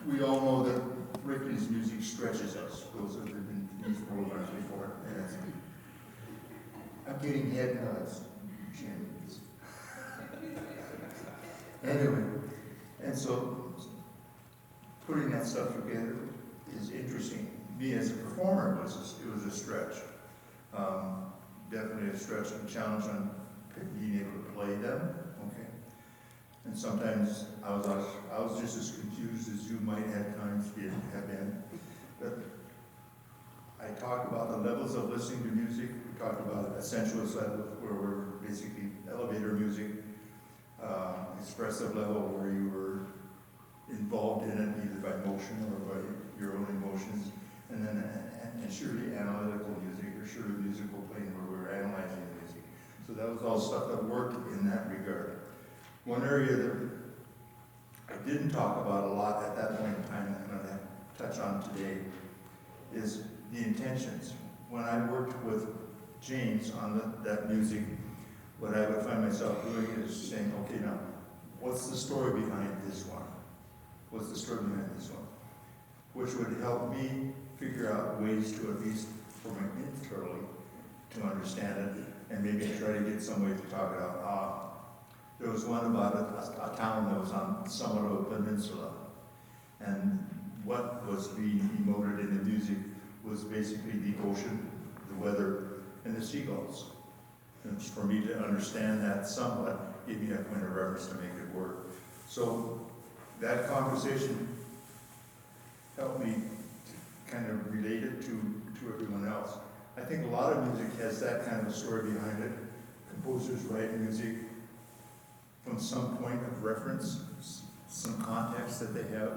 we all know that Ripley's music stretches us, those that have been to these programs before. And I'm getting head nods. Anyway, and so putting that stuff together is interesting. Me as a performer, it was a stretch. Definitely a stretch and challenge on being able to play them. Okay, and sometimes I was just as confused as you might at times have been. But I talked about the levels of listening to music. We talked about essentials level, where we're basically elevator music, expressive level, where you were involved in it either by motion or by your own emotions, and then and surely analytical music, or surely musical playing, where we were analyzing the music. So that was all stuff that worked in that regard. One area that I didn't talk about a lot at that point in time, that I'm going to touch on today, is the intentions. When I worked with James on that music, what I would find myself doing is saying, okay, now, what's the story behind this one? What's the story behind this one? Which would help me figure out ways to, at least for my internally, to understand it, and maybe try to get some way to talk it out. There was one about a town that was on somewhat of a peninsula, and what was being emoted in the music was basically the ocean, the weather, and the seagulls. And for me to understand that somewhat, gave me a point of reference to make it work. So that conversation helped me to kind of relate it to everyone else. I think a lot of music has that kind of a story behind it. Composers write music from some point of reference, some context that they have,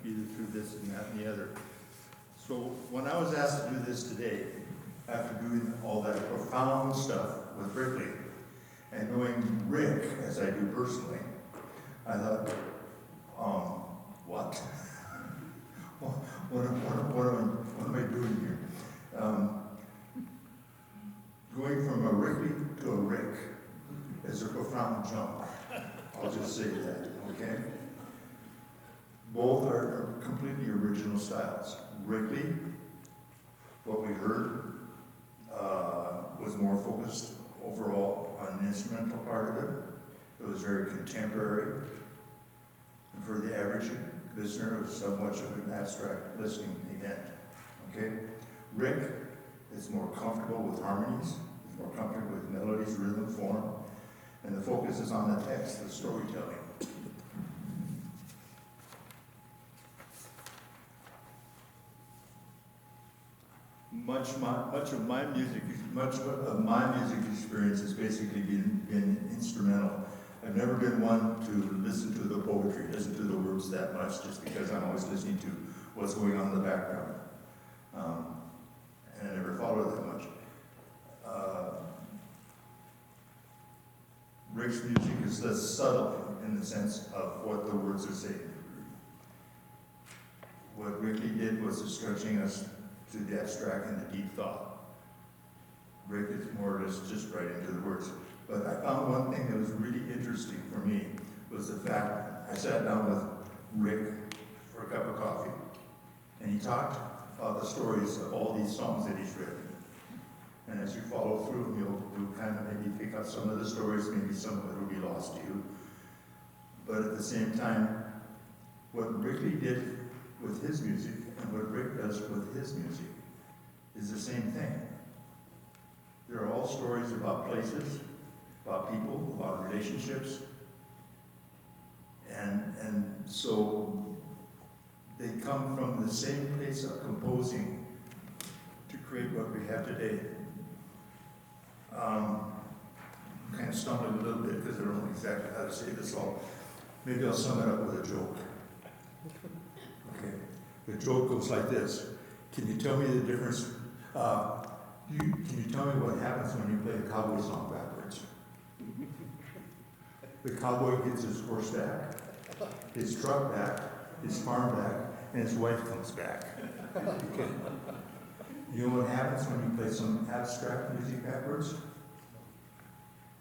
either through this and that and the other. So when I was asked to do this today, after doing all that profound stuff with Ripley, and knowing Rick as I do personally, I thought, what? what am I doing here? Going from a Ripley to a Rick is a profound jump. I'll just say that, okay? Both are completely original styles. Ripley, what we heard, was more focused overall on the instrumental part of it. It was very contemporary. And for the average listener, it was so much of an abstract listening event. Okay? Rick is more comfortable with harmonies, is more comfortable with melodies, rhythm, form, and the focus is on the text, the storytelling. Much of my music experience has basically been instrumental. I've never been one to listen to the poetry, listen to the words that much, just because I'm always listening to what's going on in the background. And I never follow that much. Rick's music is less subtle in the sense of what the words are saying. What Ricky did was stretching us to the abstract and the deep thought. Rick is more or less just right into the words. But I found one thing that was really interesting for me was the fact I sat down with Rick for a cup of coffee, and he talked about the stories of all these songs that he's written. And as you follow through, you'll kind of maybe pick up some of the stories, maybe some of it will be lost to you. But at the same time, what Ricky did with his music and what Rick does with his music is the same thing. They're all stories about places, about people, about relationships. And so they come from the same place of composing to create what we have today. I'm kind of stumbling a little bit because I don't know exactly how to say this all. Maybe I'll sum it up with a joke. Okay. The joke goes like this. Can you tell me the difference? Can you tell me what happens when you play a cowboy song backwards? The cowboy gets his horse back, his truck back, his farm back, and his wife comes back. Okay. You know what happens when you play some abstract music backwards?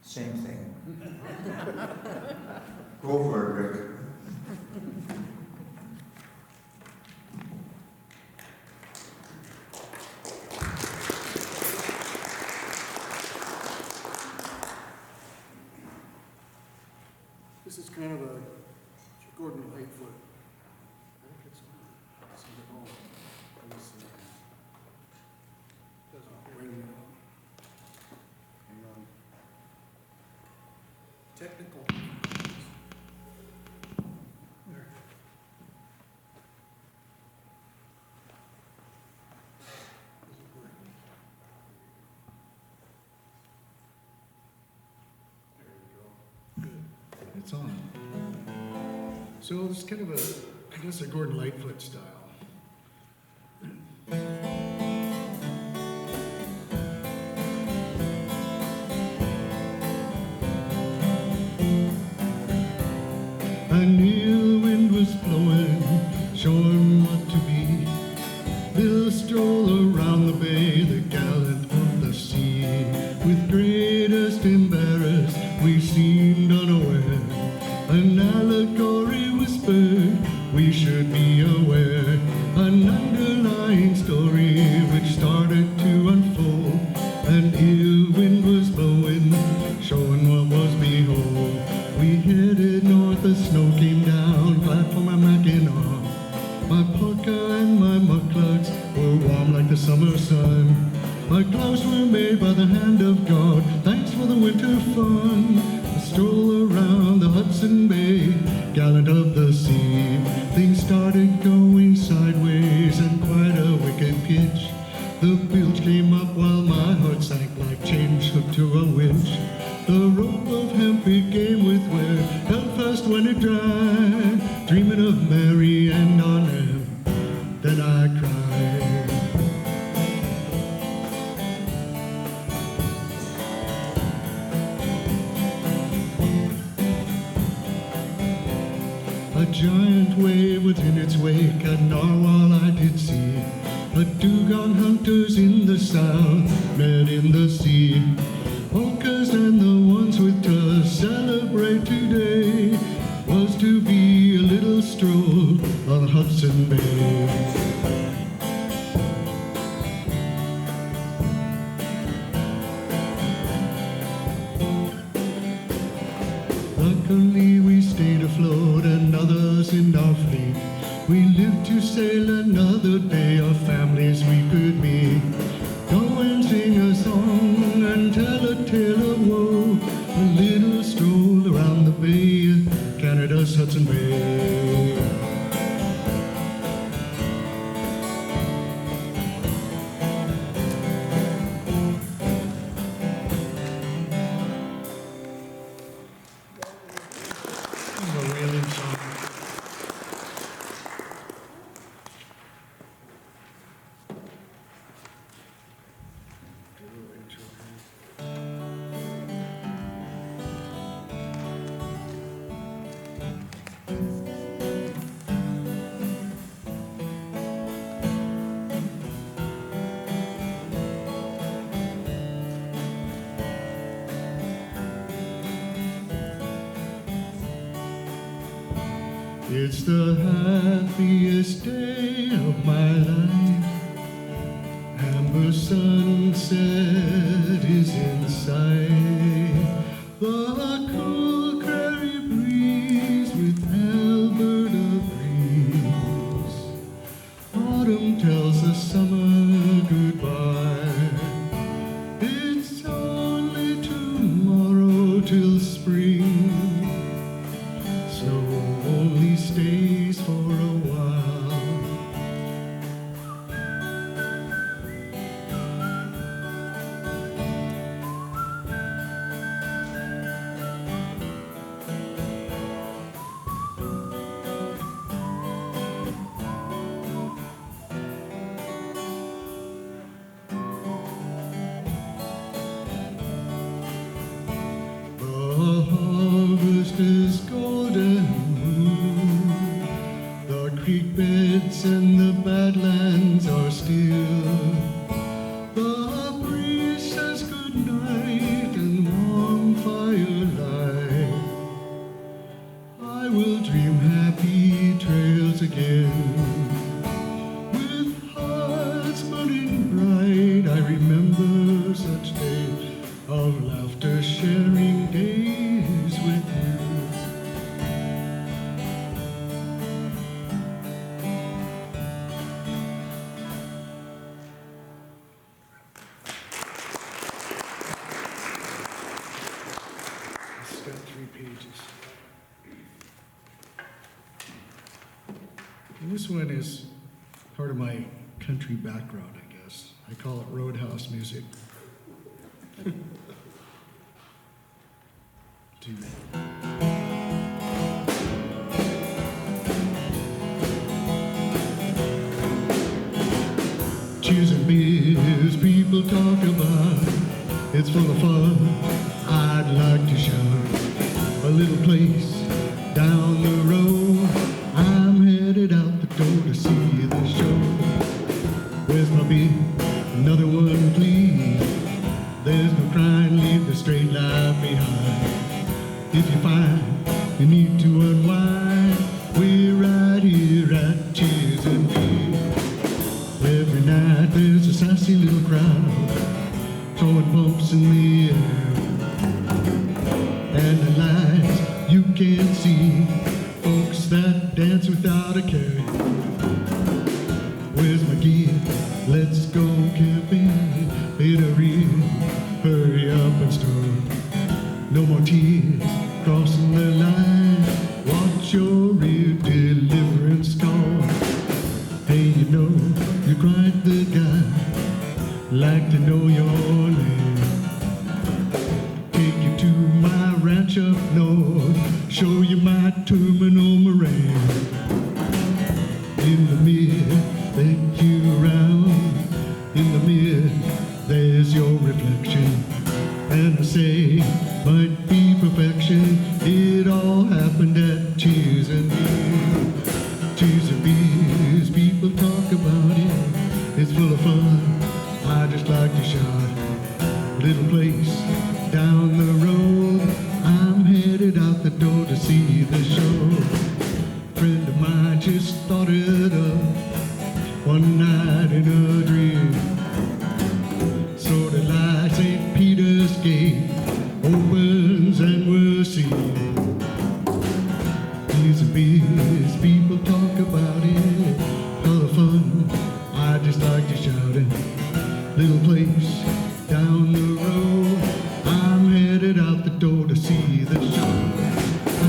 Same thing. Go for it, Rick. kind of a Gordon Lightfoot. I think it's on. It's in the home. Let me see. Wait a minute. Hang on. Technical. There. There we go. Good. It's on. So it's kind of a, I guess, a Gordon Lightfoot style. I knew the wind was blowing, showing what to be. Little stroll around the bay, the gallant of the sea. With greatest embarrass, we seemed unaware. An allegory whispered, we should be aware. An underlying story which started to unfold. An ill wind was blowing, showing what was behold. We headed north, the snow came down, flat for my Mackinac. My parka and my mucklucks were warm like the summer sun. My gloves were made by the hand of God, thanks for the winter fun. A stroll around the Hudson Bay, gallant of the sea. Things started going sideways at quite a wicked pitch. The bilge came up while my heart sank like chains hooked to a winch. The rope of hemp it came with wear, held fast when it dried. Dreaming of Mary and Arnhem, then I cried. A giant wave was in its wake, a narwhal I did see. A dugong hunters in the south met in the sea. Polkas and the ones with us celebrate today. Was to be a little stroll on Hudson Bay. Luckily we stayed afloat and others in our fleet. We lived to sail another day, our families we could meet. Go and sing a song and tell a tale of woe. A little stroll around the bay, Canada's Hudson Bay. A whaling song. It's the happiest day of my life. Amber sunset is in sight. The cool prairie breeze with Alberta breeze. Autumn tells the summer goodbye. It's only tomorrow till spring. Snow only stays for a while. The harvest is golden. The creek beds and the badlands are still. The breeze says good night and warm firelight. I will dream happy trails again. With hearts burning bright, I remember such days of laughter, sharing days with you. And this one is part of my country background, I guess. I call it roadhouse music. Cheers and beers, people talk about. It's full of fun. I'd like to shout. A little place down the road. I'm headed out the door to see the show. Where's my beer? Another one, please. There's no crying, leave the straight life behind. If you find you need to unwind, we're right here at Cheers and Beer. Every night there's a sassy little crowd throwing bumps in the air, and the lights you can't see, folks that dance without a care. Where's my gear? Let's go camping. Hit a reel, hurry up and start. No more tears crossing the line. Watch your rear deliverance call. Hey, you know, you're quite the guy. Like to know your name. Take you to my ranch up north. Show you my terminal moraine. In the mirror, let you around. In the mirror, there's your reflection. And I say, might be perfection. It all happened at Cheers and Beer. Cheers and Beers, people talk about it. It's full of fun. I just like to shout. Little place down the road. I'm headed out the door to see the show. Friend of mine just thought it up one night in a dream. Sort of like St. Peter's Gate opens and we'll see. Cheers and Beers, people talk about it. Full of fun, I just like to shout it. Little place down the road. I'm headed out the door to see the show.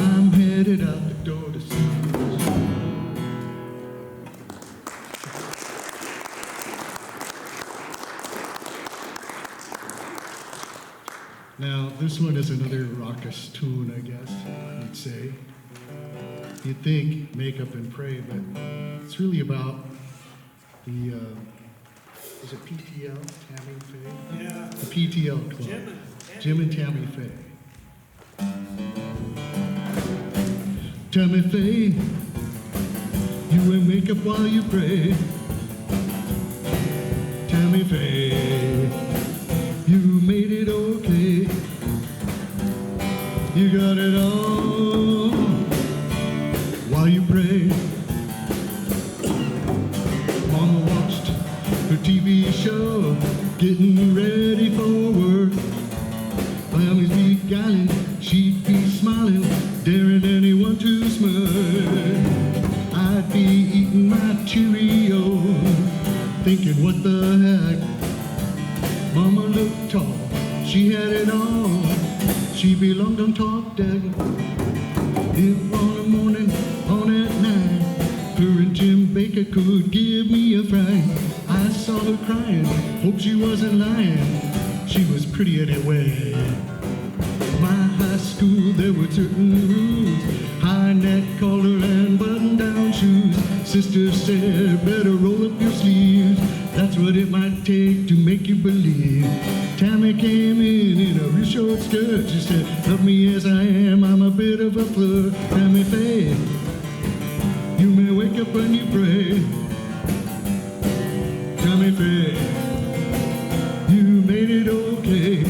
I'm headed out the door to see the show. Now, this one is another raucous tune, I guess you'd say. You'd think Make Up and Pray, but it's really about the is it PTL, Tammy and Faye? Yeah. The PTL Club. Jim and Tammy Faye. Tammy Faye, you wear makeup while you pray. Tammy Faye, you made it okay. You got it all while you pray. Mama watched her TV show, getting ready for work. Family's be galley, she'd be smiling, daring anyone to smirk. I'd be eating my Cheerios, thinking what the heck. Mama looked tall, she had it all, she belonged on top deck. If on the morning, on at night, her and Jim Baker could give me a fright. I saw her crying, hope she wasn't lying. She was pretty anyway. My high school, there were certain rules. High neck collar and button-down shoes. Sister said, better roll up your sleeves. That's what it might take to make you believe. Tammy came in a real short skirt. She said, love me as I am, I'm a bit of a flirt. Tammy Faye, you may wake up when you pray. Tammy Faye, you made it okay.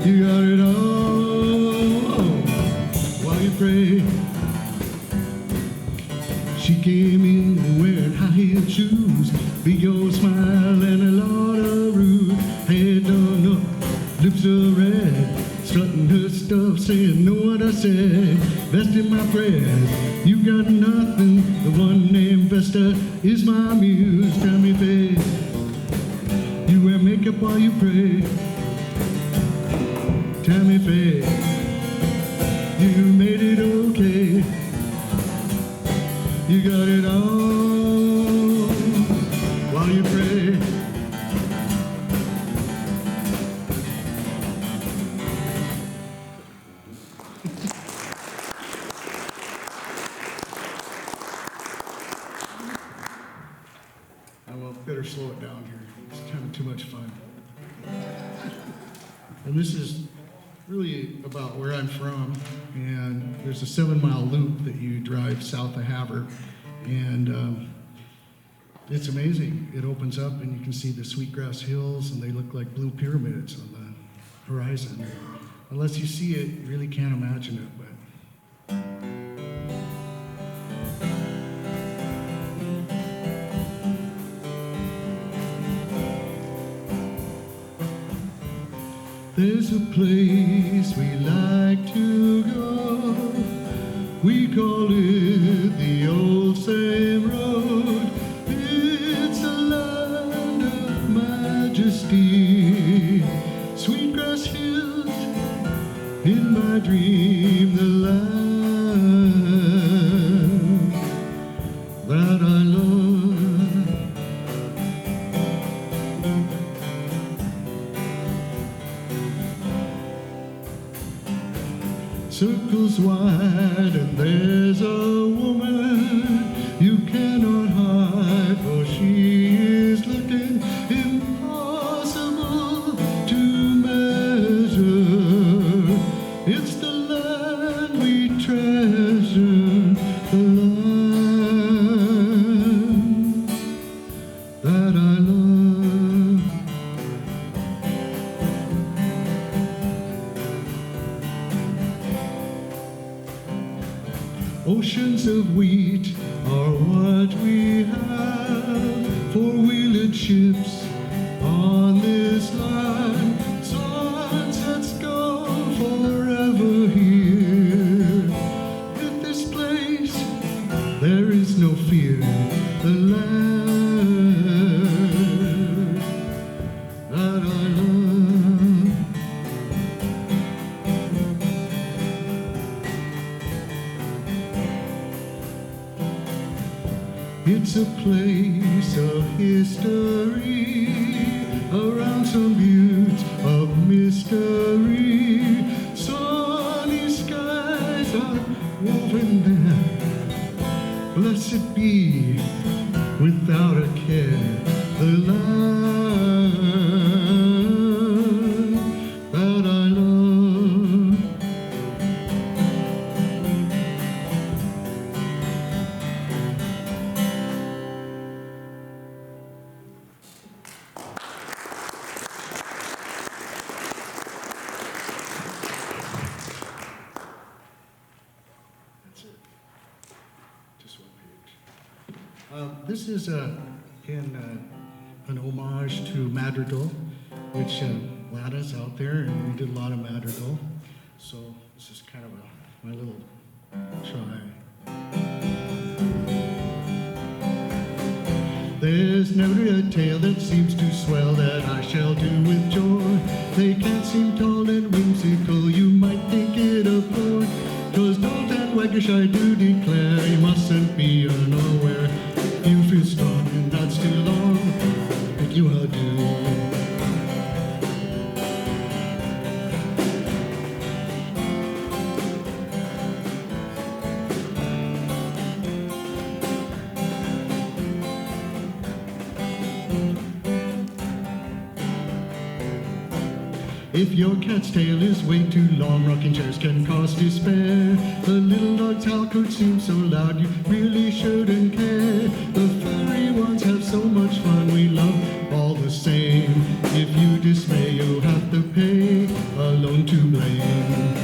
You got it all while you pray. She came in wearing high-heeled shoes, big old smile and a lot of rude. Head done up, lips are red, strutting her stuff, saying, know what I said. Best in my prayers, you got nothing. The one named Vesta is my muse. Tammy Faye, you wear makeup while you pray. Tammy Faye, you made it okay. You got it all while you pray. I will better slow it down here. It's kind of too much fun. And this is really about where I'm from. And there's a 7-mile loop that you drive south of Havre. And it's amazing. It opens up and you can see the Sweetgrass Hills, and they look like blue pyramids on the horizon. Unless you see it, you really can't imagine it. But there's a place we like to go. We call it the old same road. It's a land of majesty. Sweetgrass Hills, in my dream, the land that I love. Circles wide, and there's a woman you cannot hide, for she is looking impossible to measure. It's the land we treasure, the land that I love. Oceans of wheat are what we have, four-wheeled ships on this line. Sunsets go forever here. In this place, there is no fear. The land that I love. It's a place of history, around some buttes of mystery. Sunny skies are woven there. Blessed be, without a care, the land that I love. This is an homage to Madrigal, which Lada's out there, and we did a lot of Madrigal. So this is kind of my little try. There's never a tale that seems to swell that I shall do with joy. They can't seem tall and whimsical, you might think it a ploy. 'Cause don't that waggish I do declare, you mustn't be unaware. You feel strong and not still long, and you are due. If your cat's tail is way too long, rocking chairs can cause despair. The little dog's howl could seem so loud, you really shouldn't care. The furry ones have so much fun, we love all the same. If you dismay, you'll have to pay, alone to blame.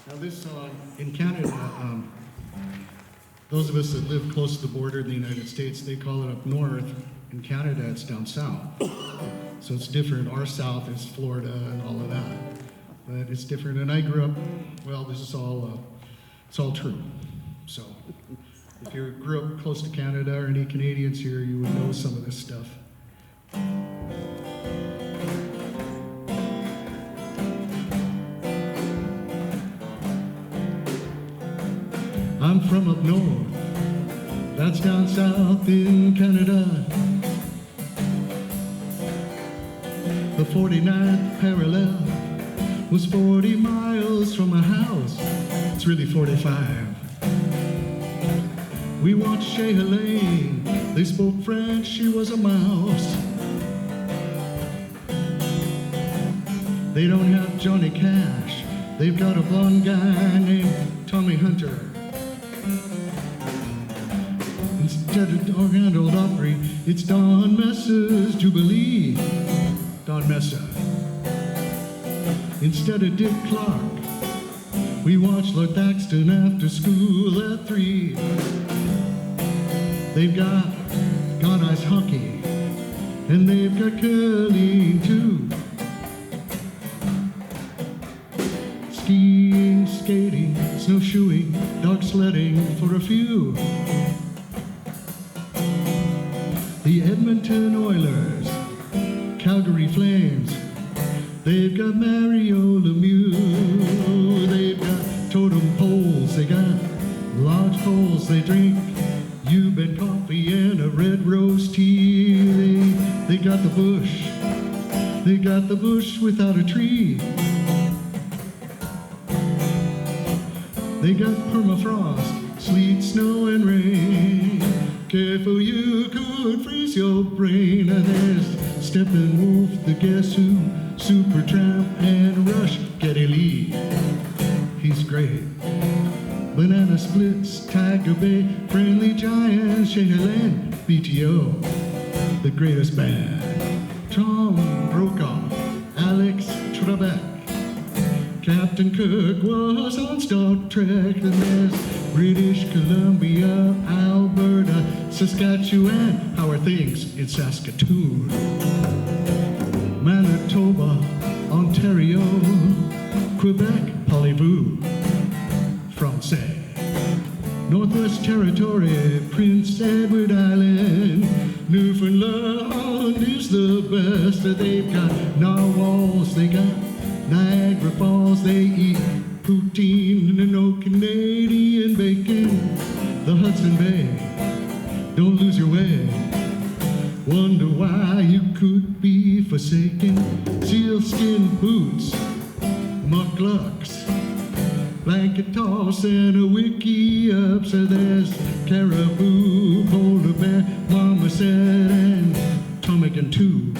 Now this song, in Canada, those of us that live close to the border in the United States, they call it up north. In Canada, it's down south. So it's different. Our south is Florida and all of that. But it's different. And I grew up, well, this is all, it's all true. So if you grew up close to Canada or any Canadians here, you would know some of this stuff. I'm from up north, that's down south in Canada. The 49th parallel was 40 miles from my house. It's really 45. We watched Shay Helene, they spoke French, she was a mouse. They don't have Johnny Cash, they've got a blonde guy named Tommy Hunter. Instead of Grand Ole Opry, it's Don Messa's Jubilee. Don Messa. Instead of Dick Clark, we watch Lord Thaxton after school at 3. They've got ice hockey, and they've got curling too. Skiing, skating, snowshoeing, dog sledding for a few. The Edmonton Oilers, Calgary Flames, they've got Mario Lemieux. They've got totem poles, they got large poles, they drink Cuban coffee and a red roast tea. They got the bush, they got the bush without a tree. They got permafrost, sleet, snow, and rain. Careful, you could freeze your brain. And there's Steppenwolf, the Guess Who, Supertramp, and Rush, Geddy Lee. He's great. Banana Splits, Tiger Bay, Friendly Giant, Shay Helene, BTO, the greatest band. Tom Brokaw, Alex Trebek. Captain Kirk was on Star Trek. And there's British Columbia, Alberta, Saskatchewan. How are things in Saskatoon? Manitoba, Ontario, Quebec, Parlez-vous Francais. Northwest Territory, Prince Edward Island, Newfoundland is the best. They've got narwhals, they got Niagara Falls, they eat poutine and no Canadian bacon. The Hudson Bay, don't lose your way. Wonder why you could be forsaken. Sealskin boots, mucklucks, blanket toss and a wiki up. So there's caribou, polar bear, marmoset, and ptarmigan too.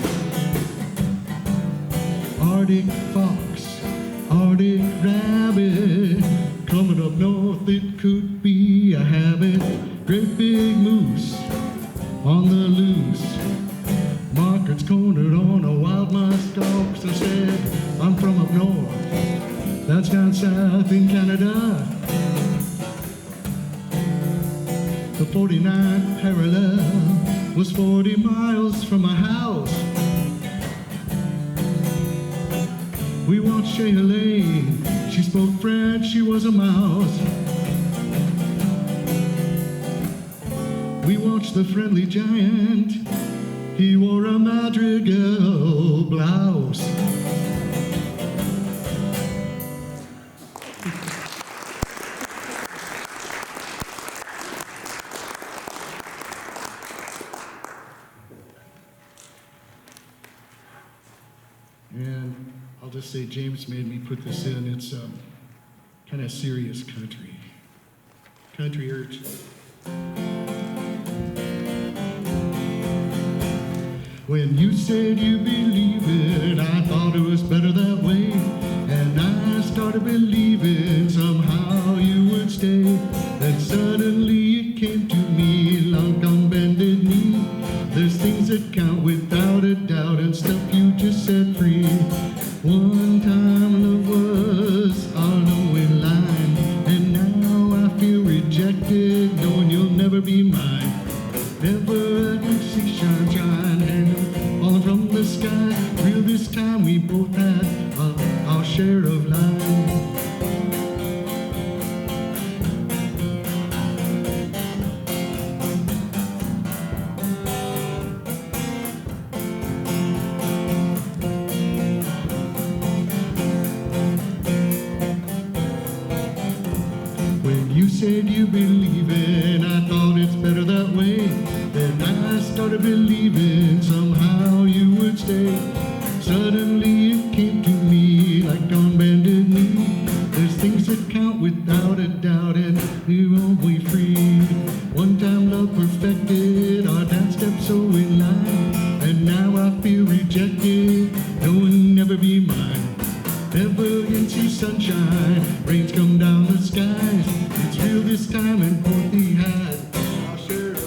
Arctic fox, Arctic rabbit, coming up north it could be a habit. Great big moose on the loose, Margaret's cornered on a wild musk ox. I said, I'm from up north, that's down south in Canada. The 49th parallel was 40 miles from my house. We watched Shay Helene, she spoke French, she was a mouse. We watched the Friendly Giant, he wore a madrigal blouse. And I'll just say James made me put this in. It's kind of serious country. Country urge. When you said you believe it, I thought it was better that way. And I started believing somehow you would stay. Then suddenly it came to me, like on bended knee. There's things that count without a doubt, and stuff you just set free. One time love was our knowing life. You said you believe it, I thought it's better that way. Then I started believing somehow you would stay. Suddenly it came to me like on bended knee. There's things that count without a doubt, and we won't be free. One time love perfected, our dance steps so in line. And now I feel rejected, knowing never be mine. Never again see sunshine, rains come down the skies. It's real this time and both he had. I'll share it.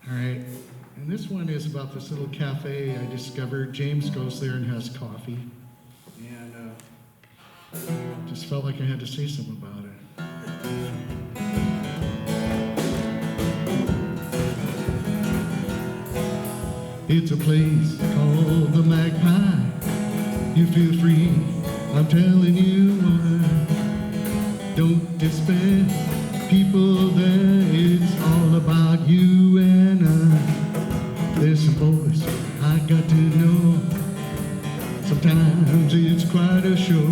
All right, and this one is about this little cafe I discovered. James goes there and has coffee, and just felt like I had to say something about it. It's a place called the Magpie. You feel free, I'm telling you why. Don't despair, people there, it's all about you and I. There's some boys I got to know. Sometimes it's quite a show.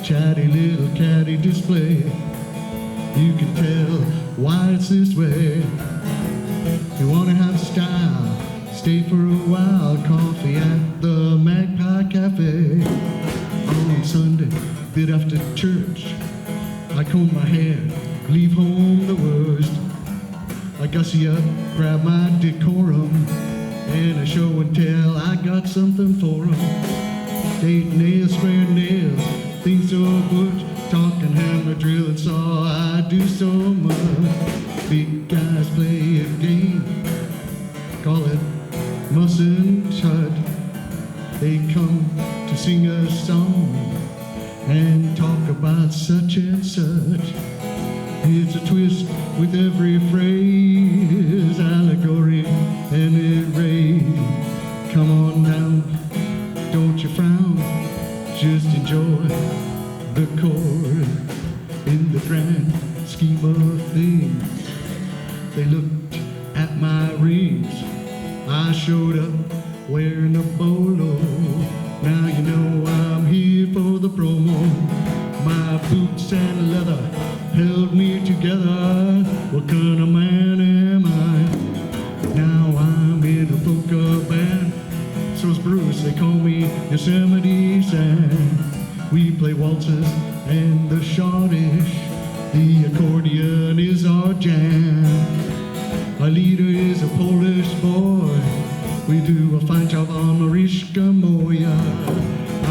Chatty little caddy display. You can tell why it's this way. You wanna have style, stay for a while. Coffee at the Magpie Cafe. On Sunday, bit after church, I comb my hair, leave home the worst. I gussy up, grab my decorum, and a show and tell, I got something for 'em. Date nails, square nails, things so butch, talking hammer, drill and saw, I do so much. Big guys play a game, call it Muss and Chud. They come to sing a song and talk about such and such. It's a twist with every phrase, allegory and it rays. Come on now, don't you frown, just enjoy the chord. In the grand scheme of things, they looked at my rings. I showed up wearing a bolo. Now you know I'm here for the promo. My boots and leather held me together. What kind of man am I? Now I'm in a polka band. So's Bruce, they call me Yosemite Sam. We play waltzes and the schottisch. The accordion is our jam. Our leader is a Polish boy. We do a fine job on Mariska Moya.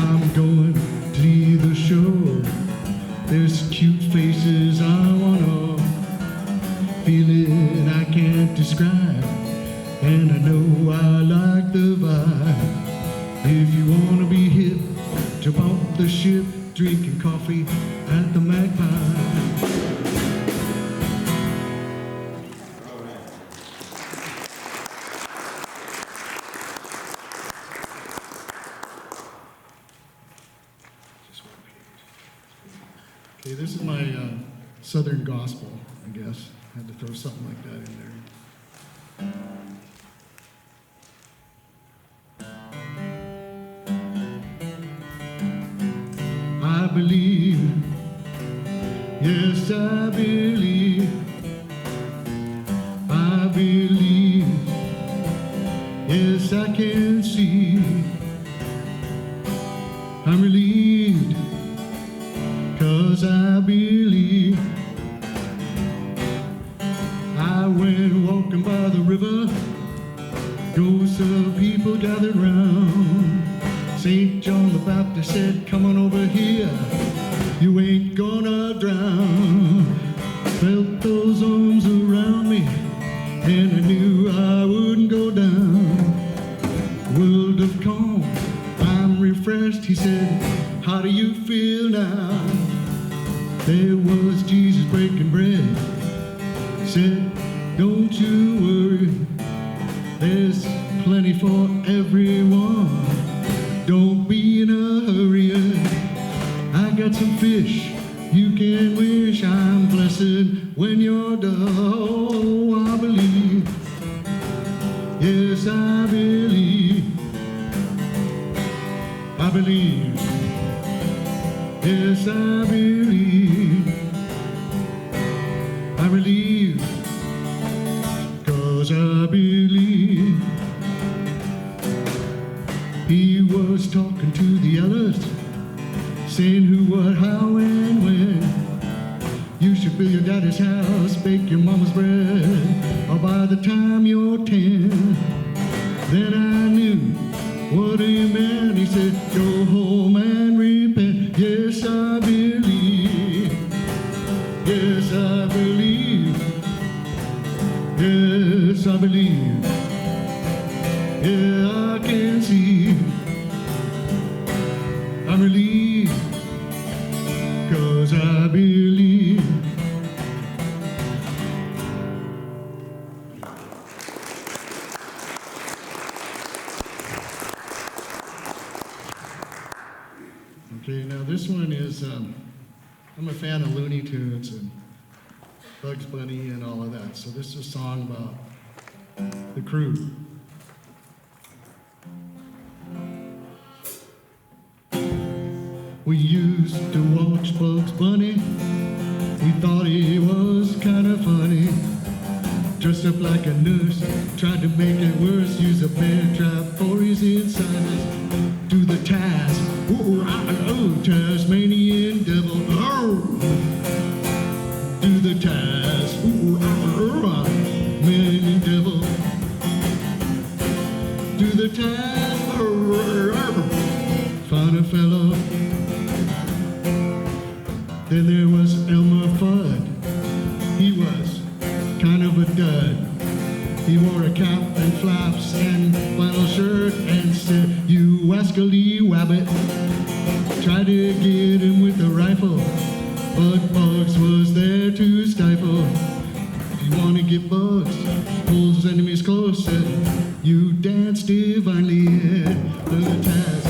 I'm going to see the show. There's cute faces I wanna feel it I can't describe. And I know I like the vibe. If you wanna be hip, jump off the ship, drinking coffee at the Magpie. Okay, this is my Southern gospel, I guess. Had to throw something like that in there. I believe, yes, I believe, yes, I can see. I'm relieved, 'cause I believe. I went walking by the river, ghosts of people gathered round. St. John the Baptist said, come on over here, you ain't gonna drown. Felt those arms around me, and I knew I wouldn't go down. World of calm, I'm refreshed, he said, how do you feel now? There was Jesus breaking bread, said, don't you worry, there's plenty for everyone. Don't be in a hurry, I got some fish you can wish. I'm blessed when you're done. Oh, I believe, Yes, I believe. I believe. Yes, I believe. I believe. 'Cause I believe. He was talking to the others, saying who, what, how, and when. You should build your daddy's house, bake your mama's bread, or by the time you're 10. Then I knew what he meant. He said, go home and repent. Yes, I believe. Yes, I believe. Yes, I believe. Yeah, I can see. I'm relieved, 'cause I believe. Okay, now this one is, I'm a fan of Looney Tunes and Bugs Bunny and all of that. So this is a song about the crew. We used to watch Bugs Bunny. We thought he was kind of funny. Dressed up like a nurse, tried to make it worse. Use a bear trap for his insiders. Do the task, ooh, oh, Tasmanian devil. Oh. Do the task, ooh, oh, Tasmanian devil. Do the task, oh, find a fellow. Then there was Elmer Fudd. He was kind of a dud. He wore a cap and flaps and flannel shirt and said, you wascally wabbit. Tried to get him with a rifle, but Bugs was there to stifle. If you want to get Bugs, pull his enemies close, said, you dance divinely at the task.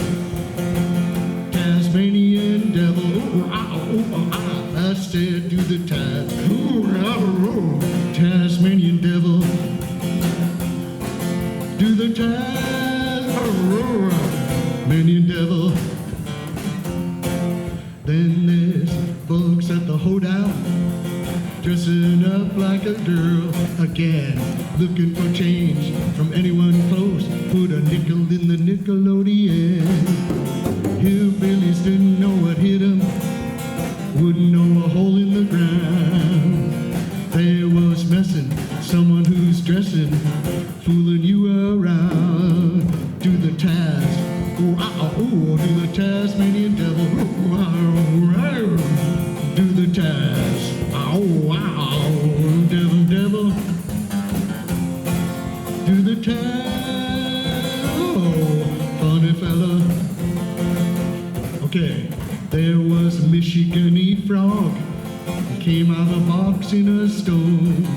Tasmanian devil, ooh, ah, ooh, ah, I said, do the task. Ooh, ah, ooh, Tasmanian devil. Do the task, Tasmanian devil. Then there's Bugs at the hoedown, dressing up like a girl again, looking for change from anyone close. Put a nickel in the Nickelodeon. Hillbillies didn't know what hit them, wouldn't know a hole in the ground. There was messing, someone who's dressing, fooling you around. Do the task, ooh, ah, ooh, do the Tasmanian devil. Ooh, ah, ooh, do the task, ow, wow, devil, devil. Do the task, oh, funny fella. Okay, there was a Michigan frog. He came out of a box in a stone.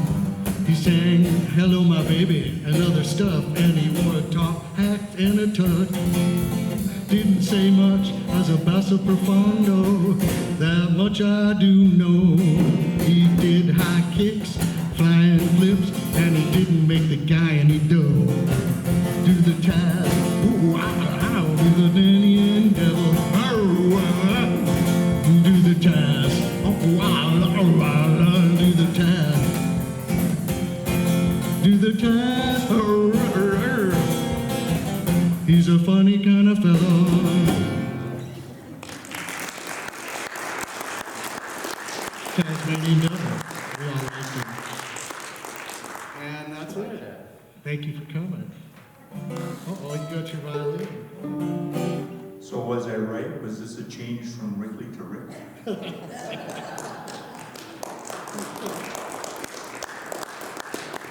He sang, hello my baby, and other stuff, and he wore a top hat and a tux. Didn't say much as a basso profondo, that much I do know. He did high kicks, flying flips, and he didn't make the guy any dough. Do the task, ooh, ow, do the Danny devil. Do the task, oh, wow, do the task. Do the task, he's a funny kind of fellow. Tasmanian devil, we all like him. And that's it. Thank you for coming. Uh-oh, you got your violin. So was I right? Was this a change from Wrigley to Rick?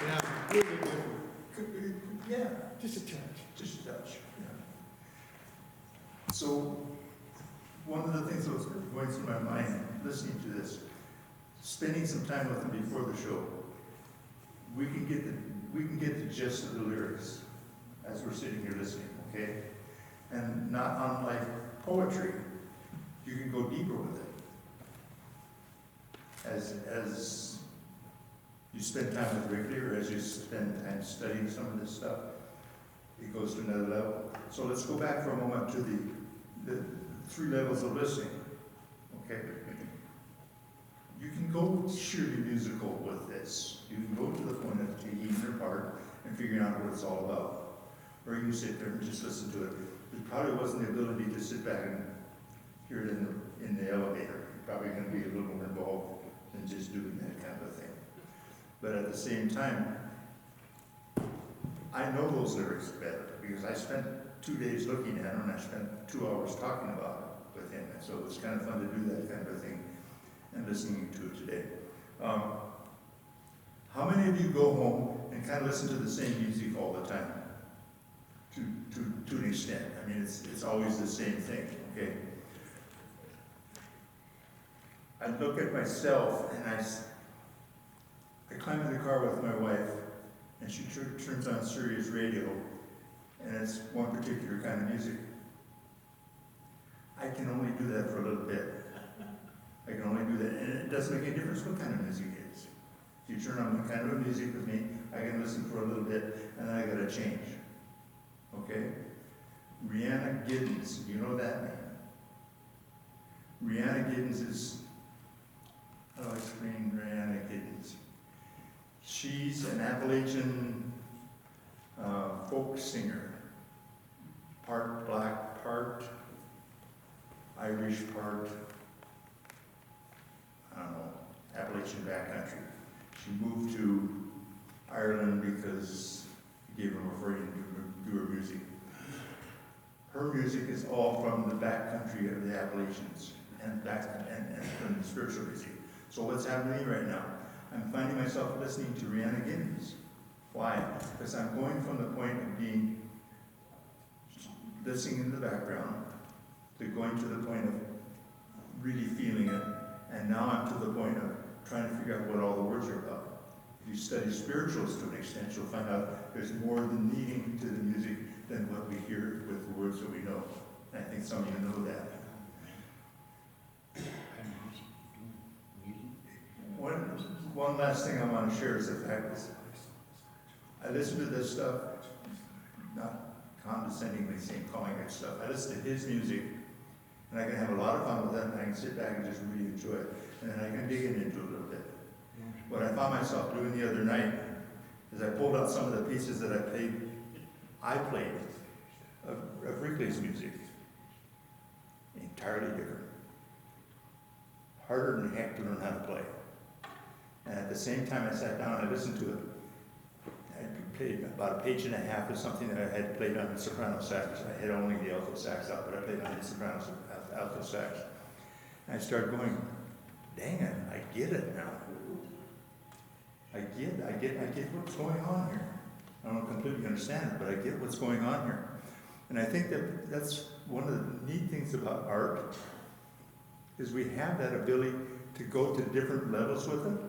Yeah, really different. Yeah, Just a touch. just a touch. Yeah. So one of the things that was going through my mind listening to this, spending some time with them before the show, we can get the gist of the lyrics as we're sitting here listening, okay? And not unlike poetry, you can go deeper with it. As you spend time with Ripley, or as you spend time studying some of this stuff, it goes to another level. So let's go back for a moment to the 3 levels of listening, okay? You can go sheerly musical with this. You can go to the point of taking it apart and figuring out what it's all about. Or you can sit there and just listen to it. There probably wasn't the ability to sit back and hear it in the elevator. You're probably going to be a little more involved than just doing that kind of a thing. But at the same time, I know those lyrics better because I spent 2 days looking at them and I spent 2 hours talking about it with him. And so it's kind of fun to do that kind of a thing and listening to it today. How many of you go home and kind of listen to the same music all the time? To an extent. I mean, it's always the same thing, okay? I look at myself and I climb in the car with my wife and she turns on Sirius radio and it's one particular kind of music. I can only do that for a little bit. I can only do that, and it doesn't make any difference what kind of music it is. If you turn on one kind of a music with me, I can listen for a little bit, and then I gotta change. Okay? Rihanna Giddens, you know that name? Rihanna Giddens is, how do I explain Rihanna Giddens? She's an Appalachian folk singer, part black, part Irish, part, I don't know, Appalachian backcountry. She moved to Ireland because he gave her a freedom to do her music. Her music is all from the backcountry of the Appalachians and from the spiritual music. So what's happening to me right now? I'm finding myself listening to Rihanna Giddens. Why? Because I'm going from the point of being listening in the background to going to the point of really feeling it. And now I'm to the point of trying to figure out what all the words are about. If you study spirituals to an extent, you'll find out there's more than meaning to the music than what we hear with the words that we know. And I think some of you know that. One last thing I want to share is the fact that I listen to this stuff, not condescendingly saying calling it stuff. I listen to his music, and I can have a lot of fun with it, and I can sit back and just really enjoy it. And then I can dig into it a little bit. What I found myself doing the other night is I pulled out some of the pieces that I played of Wrigley's music. Entirely different. Harder than heck to learn how to play. And at the same time I sat down and I listened to it. I played about a page and a half of something that I had played on the soprano sax. I had only the alto sax out, but I played on the soprano alto sax. And I started going, dang it, I get it now. I get what's going on here. I don't completely understand it, but I get what's going on here. And I think that's one of the neat things about art, is we have that ability to go to different levels with it.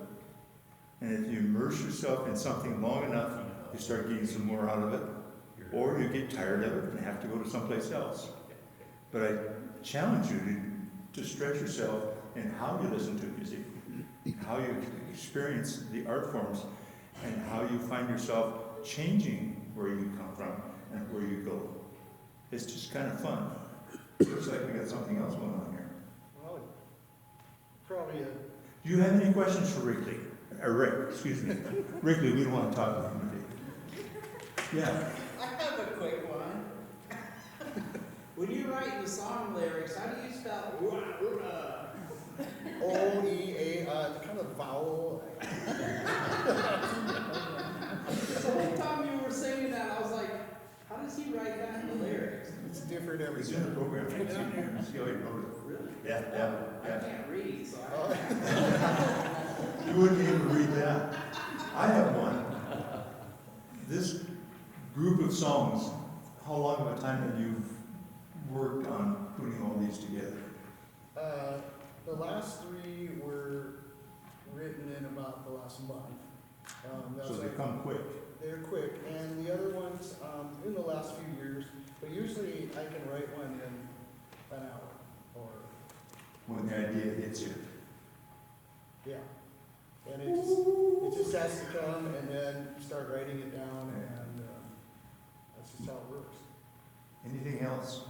And if you immerse yourself in something long enough, you start getting some more out of it. Or you get tired of it and have to go to someplace else. But I challenge you to stretch yourself in how you listen to music, how you experience the art forms, and how you find yourself changing where you come from and where you go. It's just kind of fun. Looks like we got something else going on here. Well, probably a... Do you have any questions for Rick? Rick, excuse me. Wrigley, we don't want to talk to him today. Yeah. I have a quick one. When you write the song lyrics, how do you spell O-E-A, kind of vowel. The whole time you were singing that, I was like, how does he write that in the lyrics? It's different every It's in the program. See how he wrote it. Really? Yeah. I can't read, so I You wouldn't be able to read that. I have one. This group of songs, how long of a time have you worked on putting all these together? The last 3 were written in about the last month. So they come quick. They're quick, and the other ones in the last few years, but usually I can write one in an hour, or, When the idea hits you. yeah. And it's just has to come and then start writing it down, and that's just how it works. Anything else?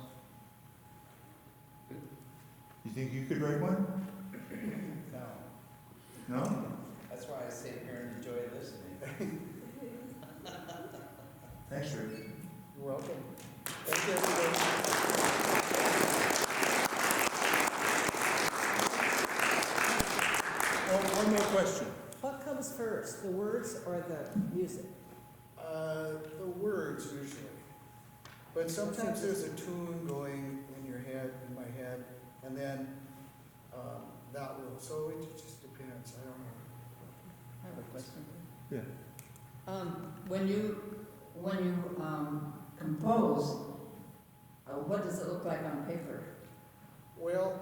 You think you could write one? No, No? that's why I sit here and enjoy listening. Thanks, Rick. You're welcome. Thank you, everybody. Oh, one more question. What comes first, the words or the music? The words usually. But sometimes there's a tune going in your head, in my head, and then that will, so it just depends, I don't know. I have a question. Yeah. When you compose, what does it look like on paper? Well,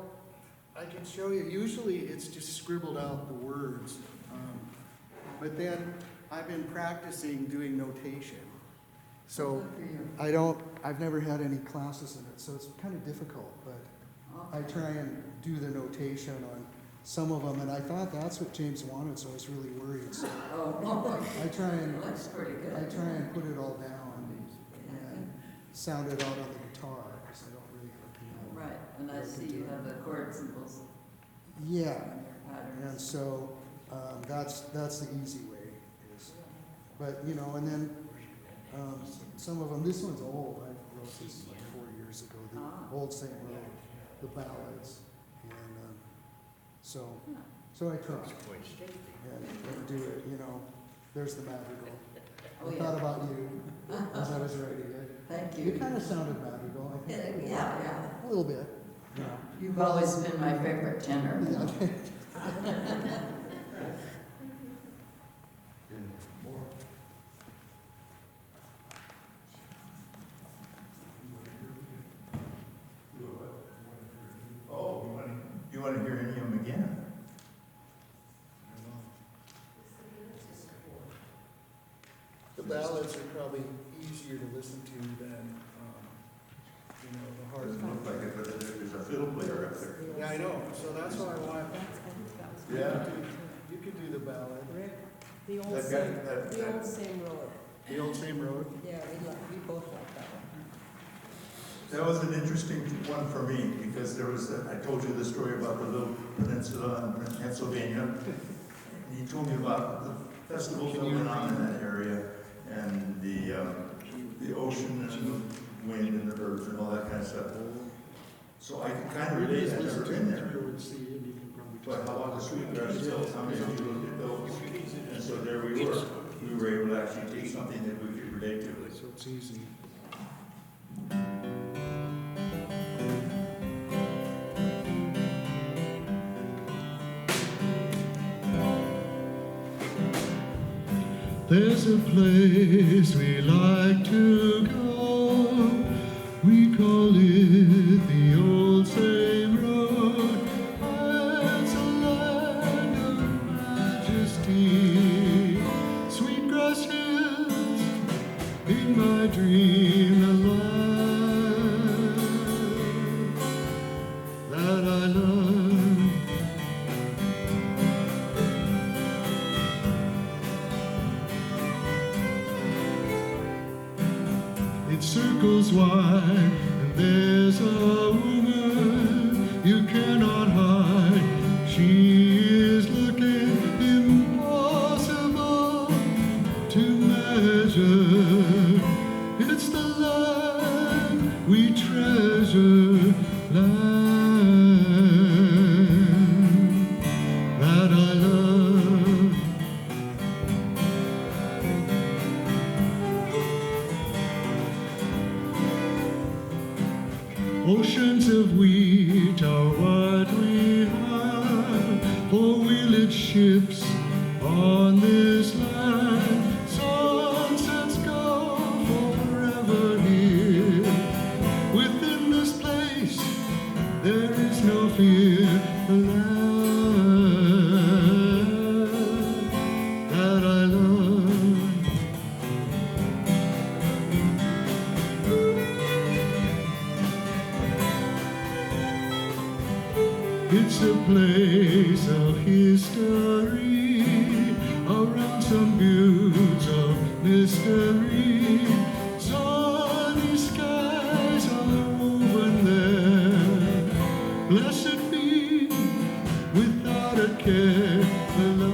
I can show you, usually it's just scribbled out the words, but then I've been practicing doing notation. So Good for you. I've never had any classes in it, so it's kind of difficult, but I try and do the notation on some of them, and I thought that's what James wanted, so I was really worried. So Oh, I try and looks pretty good. put it all down and sound it out on the guitar, because I don't really have a piano. Right, and I see you have the chord symbols Yeah, on your and patterns. so that's the easy way. But and then some of them. This one's old. I wrote this like 4 years ago. The Ah. Old St. Road, the ballads, and so I try and do it. There's the madrigal. Oh, I yeah. thought about you as I was writing it. Thank You you. kind of sounded madrigal, I think. Yeah. A little bit. You've always been my favorite tenor. Oh, you want to hear any of them again? The ballads are probably easier to listen to than, the hard Doesn't look like it, but there's a fiddle player up there. Yeah, I know, so that's why I want, Yeah. you could do the ballad. Rick, the old That same, guy- that- the old same road. The Old Same Road? Yeah, we both like that one. That was an interesting one for me, because I told you the story about the little peninsula in Pennsylvania. And he told me about the festivals that went on in that area, and the ocean and the wind and the birds and all that kind of stuff. So I can kind of relate, I've never been there. But how about the Sweetgrass Hills, how many of you looked at those? And so there we were able to actually take something that we could relate to. So it's easy. There's a place we like to go. We call it the Old Same Road. It's a land of majesty. Sweetgrass Hills in my dreamland that I love. It circles wide, and there's a woman you cannot hide. She is looking impossible to measure. It's the land we treasure, land that I love. Oceans of wheat are what we have, four-wheeled ships on this land. Sunsets go forever here. Within this place, there is no fear. The land that I love. It's a place of history, a around some buttes of mystery. Sunny skies are woven there. Blessed be without a care. The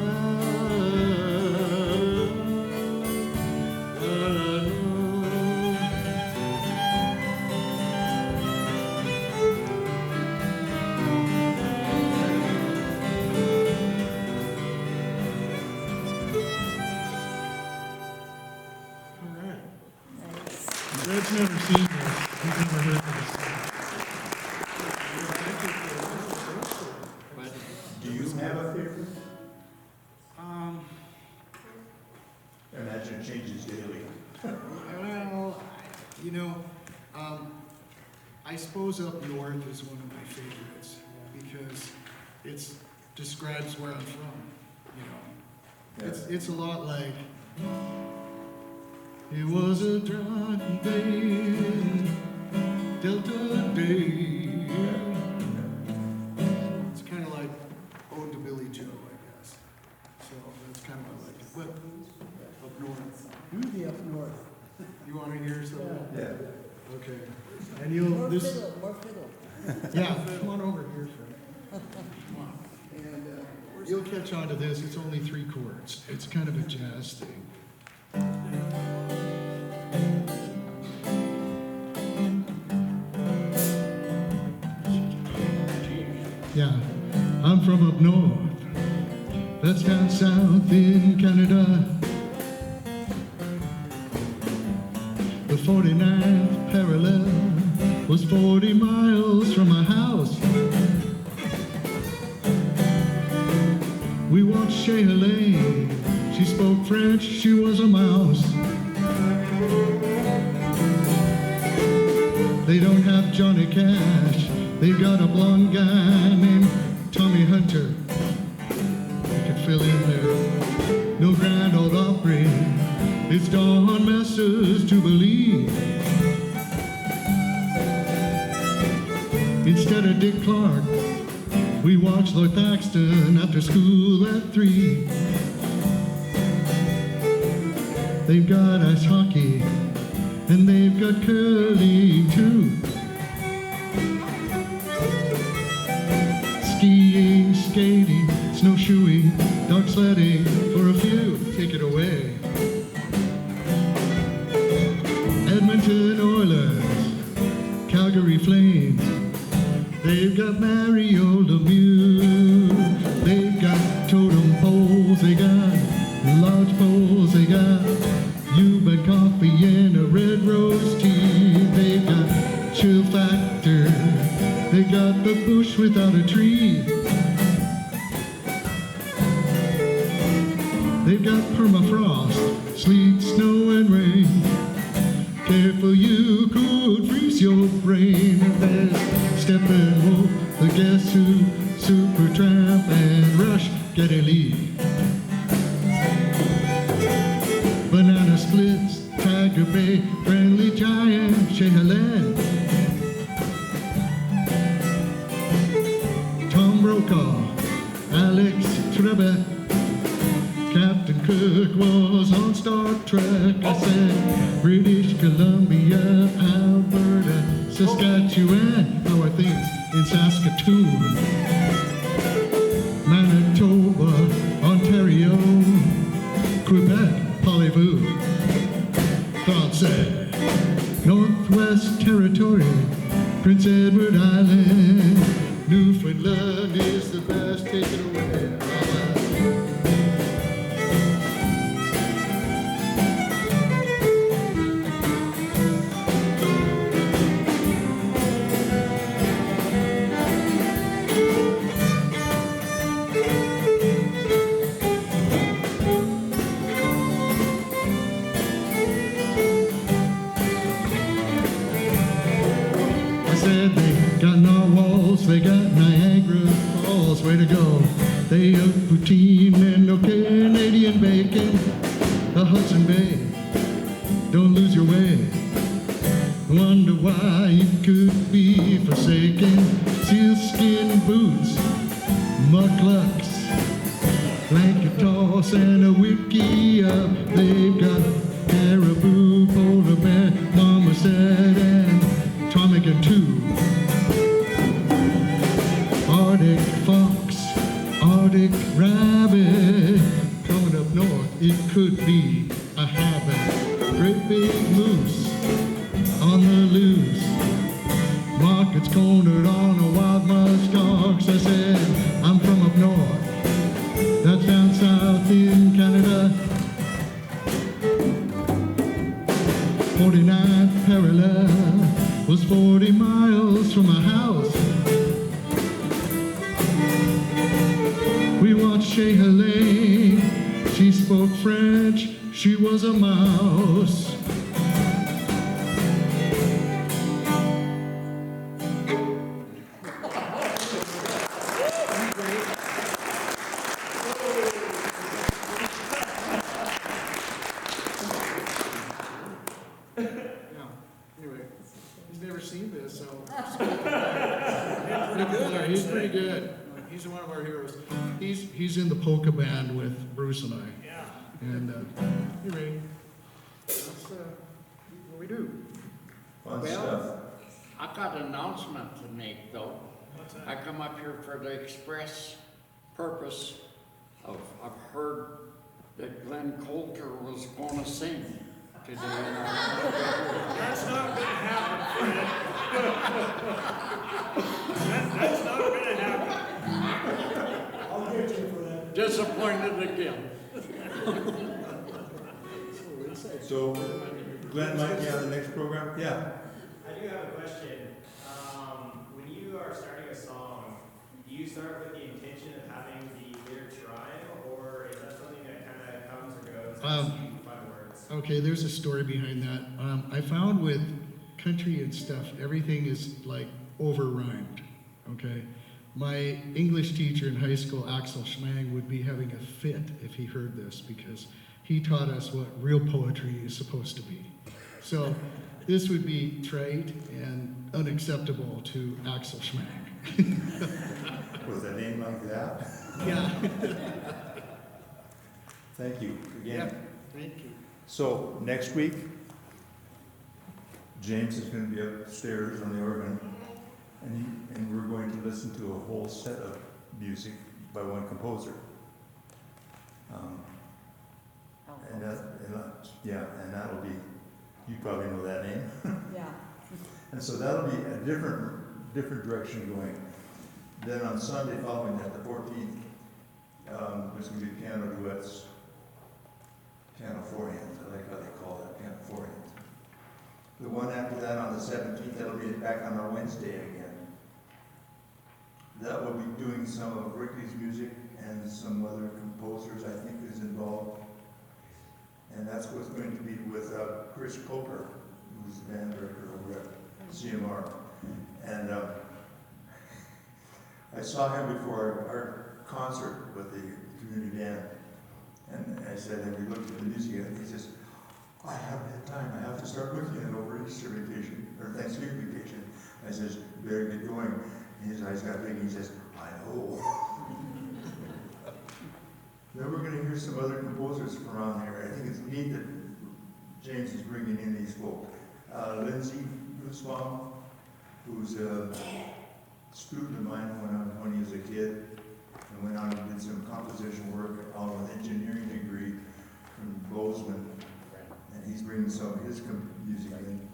All right. Red's never seen this. He's never heard this. Do you have a favorite? Um, Imagine it changes daily. well, you know, I suppose Up North is one of my favorites because it describes where I'm from, you know. It's a lot like, it was a drunken day, in Delta Day. It's kind of like Ode to Billy Joe, I guess. So that's kind of what I like. But Up North. Do the up north. You want to hear something? Yeah. Okay. And you'll, More this, fiddle, more fiddle. yeah, come on over here, Fred. Come on. And you'll catch on to this. It's only 3 chords. It's kind of a jazz thing. Yeah, I'm from up north. That's down south in Canada. The 49th parallel was 40 miles from my house. We watched Chez Helene. She spoke French, she was a mouse. They don't have Johnny Cash. They've got a blonde guy named Tommy Hunter. You could fill in there. No Grand Ole Opry. It's Don Messers to believe. Instead of Dick Clark, we watch Lloyd Thaxton after school at 3. They've got ice hockey, and they've got curling too. Skiing, skating, snowshoeing, dog sledding for a few. Take it away. Edmonton Oilers, Calgary Flames. They've got Mario Lemieux. They've got totem poles. They got lodge poles. They got Yuba coffee and a red rose tea. They've got chill factor. They got the bush without a tree. They've got permafrost, sleet, snow, and rain. Careful, you could freeze your brain. There's Steppenwolf, the Guess Who, Supertramp, and Rush, Geddy Lee. Banana Splits, Tiger Bay, Friendly Giant, Chez Helene. Tom Brokaw, Alex Trebek. Captain Cook was on Star Trek. I said British Columbia, Alberta, Saskatchewan. How are things in Saskatoon? Manitoba, Ontario, Quebec, Parlez-vous, Français, Northwest Territory, Prince Edward Island, Newfoundland is the best. Take it away. Said they got narwhals, they got Niagara Falls, way to go. They have poutine and no Canadian bacon. The Hudson Bay, don't lose your way. Wonder why you could be forsaken. Sealskin boots, mucklucks, blanket toss and a wiki up. They've got caribou, polar bear, mama said, and ptarmigan too. Arctic fox, Arctic rabbit, coming up north, it could be a habit. Great big moose on the loose. Market's cornered on a wild musk ox. I said, I'm from up north, that's down south in Canada. 49th parallel was 40 miles from my house. We watched Chez Helene, she spoke French, she was a mouse. Anyway, he's never seen this, so. Pretty good, He's pretty good. He's one of our heroes. He's in the polka band with Bruce and I. Yeah. And You ready? That's what we do. Fun Well, stuff. I've got an announcement to make, though. I come up here for the express purpose of, I've heard that Glenn Coulter was gonna sing today. That's not gonna happen, Fred. That's not gonna happen. I'll get you for that. Disappointed again. So Glenn might be on the next program? Yeah. I do have a question. When you are starting a song, do you start with the intention of having the lyrics rhyme, or is that something that kind of comes or goes as you find words? okay, there's a story behind that. I found with country and stuff, everything is like over-rhymed, okay? My English teacher in high school, Axel Schmang, would be having a fit if he heard this because he taught us what real poetry is supposed to be. So this would be trite and unacceptable to Axel Schmang. With a name like that? Yeah. Thank you again. Thank you. So next week, James is going to be upstairs on the organ, and we're going to listen to a whole set of music by one composer. And that'll be, you probably know that name. Yeah. And so that'll be a different direction going. Then on Sunday following that, the 14th, there's going to be piano duets, piano forehands. I like how they call that, piano forehands. The one after that on the 17th, that'll be back on our Wednesday again. That will be doing some of Ricky's music and some other composers I think is involved. And that's what's going to be with Chris Coker, who's the band director over at CMR. And I saw him before our concert with the community band. And I said, and we looked at the music, and he says, I haven't had time. I have to start looking at it over Easter vacation, or Thanksgiving vacation. I says, you better get going. And his eyes got big, and he says, I know. Then we're going to hear some other composers from around here. I think it's neat that James is bringing in these folk. Lindsay Nussbaum, who's a student of mine when he was a kid, and went on and did some composition work on an engineering degree from Bozeman. And he's bringing some of his music in.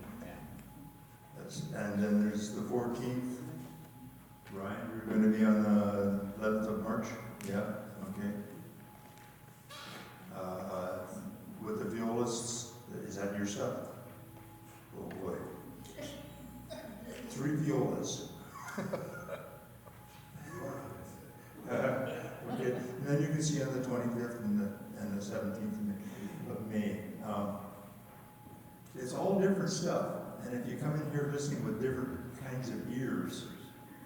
And then there's the 14th. Ryan, you're going to be on the 11th of March? Yeah, okay. With the violists, is that your stuff? Oh boy. 3 violas. Okay, and then you can see on the 25th and the 17th of May. It's all different stuff, and if you come in here listening with different kinds of ears,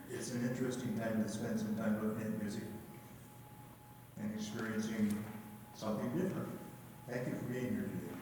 it's an interesting time to spend some time looking at music and experiencing something different. Thank you for being here today.